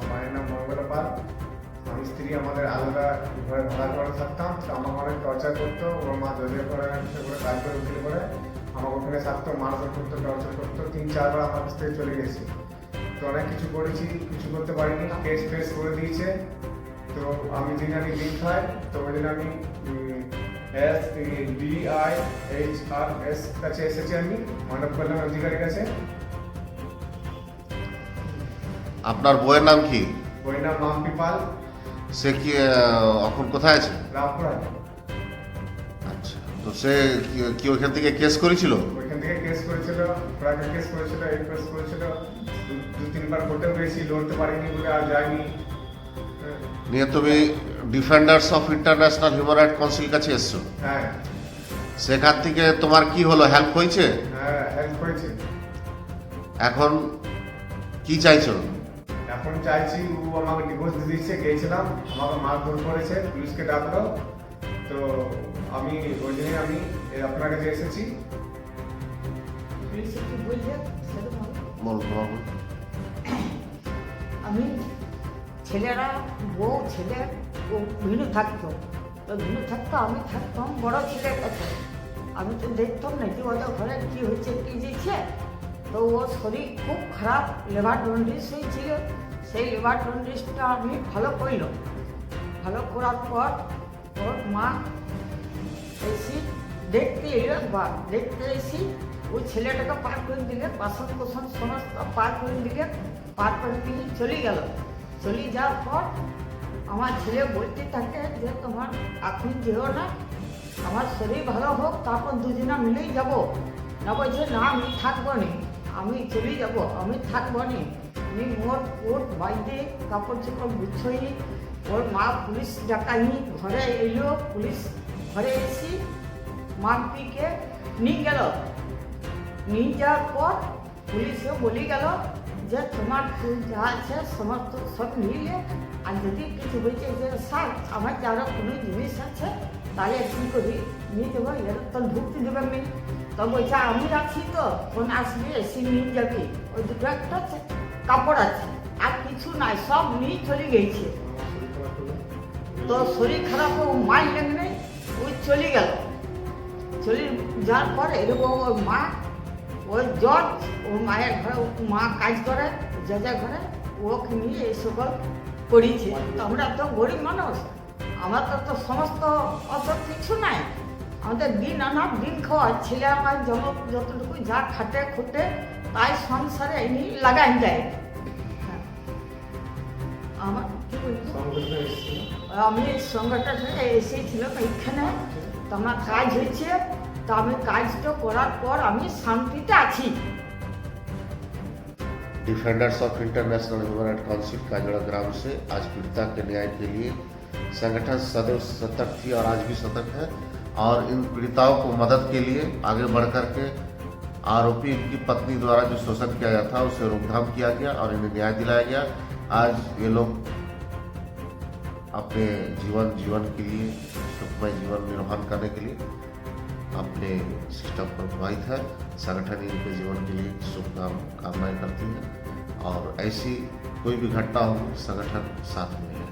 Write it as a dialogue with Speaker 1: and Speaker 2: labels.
Speaker 1: মায়ের নাম মঙ্গলা পাল। স্বামী স্ত্রী আমাদের আলাদা ঘরে ভাড়া করে থাকতাম। তো আমাকে অনেক টর্চার করতো। ওর মা দলীয় করে কাজ করে উকিল করে আমাকে ওখানে থাকতো, মারধর করতো, টর্চার করতো। 3-4 বার আমার কাছ থেকে চলে গেছি। তো অনেক কিছু করেছি, কিছু করতে পারিনি, কেস ফেস করে দিয়েছে। তো আমি দিন খাই, তো ওই দিন আমি DIHRS কাছে এসেছি, আমি মানব কল্যাণ অধিকারীর কাছে।
Speaker 2: আপনার বইয়ের নাম কি?
Speaker 1: বইয়ের নাম মাম্পি পাল,
Speaker 2: সে কি এখন কোথায় আছে?
Speaker 1: রামপুরহাট।
Speaker 2: আচ্ছা, তো সে কি ওইখান থেকে কেস করেছিল?
Speaker 1: ওইখান থেকে কেস করেছিল, ফ্রাকে কেস করেছিল, এই কেস করেছিল। 2-3 বার কোর্টেও গেছি, লড়তে পারিনি বলে আর যাইনি।
Speaker 2: নিয়ে তুমি defenders of international human right council কাছে এসছো।
Speaker 1: হ্যাঁ
Speaker 2: সেখান থেকে তোমার কি হলো, হেল্প হয়েছে?
Speaker 1: হ্যাঁ, হেল্প করেছে।
Speaker 2: এখন কি চাইছো?
Speaker 1: এখন চাইছি, ও আমাকে ডিভোর্স দিয়ে দিচ্ছে। গিয়েছিলাম, আমাকে মারধর করেছে, পুলিশকে ডাকলো। তো আমি ওই জন্যই আমি আপনার কাছে এসেছি।
Speaker 3: পুলিশে কি বলছে সেটা বলো।
Speaker 2: বল বল।
Speaker 3: আমি ছেলেরা বউ ছেলে ও ভিনু থাকতো, তো ভিনু থাকতো, আমি থাকতাম বড় ছেলের কাছে। আমি তো দেখতাম না কি ওদের ঘরে কী হয়েছে কী দিচ্ছে। তো ওর শরীর খুব খারাপ, লিভার জন্ডিস হয়েছিল। সেই লিভার জন্ডিসটা আমি ভালো করল। ভালো করার পর ওর মা এসে দেখতে এলো, বা দেখতে এসে ওই ছেলেটাকে পার করে দিলে, বাসন কোসন সমস্ত পার করে দিলে। পার করে দিয়ে চলে গেল। চলে যাওয়ার পর আমার ছেলে বলতে থাকে যে তোমার এখন যেও না, আমার শরীর ভালো হোক, তারপর দুজনা মিলেই যাব। না বলছে না, আমি থাকবো নি, আমি চলে যাব, আমি থাকবো নি। আমি মোট কোট বাইরে কাপড় চোপড় গুছোই, ওর মা পুলিশ ডাকাইনি, ঘরে এলো পুলিশ। ঘরে এসে মাম্পিকে নিয়ে গেল। নিয়ে যাওয়ার পর পুলিশে বলে গেল যে তোমার যা আছে সমস্ত সব নিলে, আর যদি কিছু বলছে যে স্যার আমার যারা কোনো জিনিস আছে তাহলে কী করি নিয়ে যাবো, এর তো ঢুকতে দেবেন নি। তো বলছে আমি আছি, তো ফোন আসবে এসে নিয়ে যাবি। ওই দুটো একটা কাপড় আছে, আর কিছু নাই, সব নিয়ে চলে গেছে। তো শরীর খারাপ, ও মাই লেগে ওই চলে গেল। চলে যাওয়ার পর এরকম ওর মা, ওই জজ, ওর মায়ের ঘরে মা কাজ করে, জজের ঘরে, ওকে নিয়ে এই সকল করেছে। তো আমরা তো গরিব মানুষ, আমাদের তো সমস্ত অত কিছু নাই। আমাদের দিন আনা দিন খাওয়া, ছেলে আমার যতটুকু যা খাটে খুঁটে তাই সংসারে এনে লাগাই দেয়। হ্যাঁ, আমার কি বলবো, আমি সংগঠন থেকে এসেছিলাম এইখানে। তো আমার কাজ হয়েছে, তো আমি কাজটা করার পর আমি শান্তিতে আছি।
Speaker 2: Defenders of international human right council Kajra ग्राम से आज पीड़िता के न्याय के लिए संगठन सदैव सतर्क थी और आज भी सतर्क है, और इन पीड़िताओं को मदद के लिए आगे बढ़ कर के आरोपी की पत्नी द्वारा जो शोषण किया गया था उसे रोकथाम किया गया और इन्हें न्याय दिलाया गया। आज ये लोग अपने जीवन के लिए, सुखमय जीवन निर्वहन करने के लिए अपने सिस्टम पर प्रभावित है। संगठन इनके जीवन के लिए शुभकामनाएं करती है, और ऐसी कोई भी घटना हो संगठन साथ में है।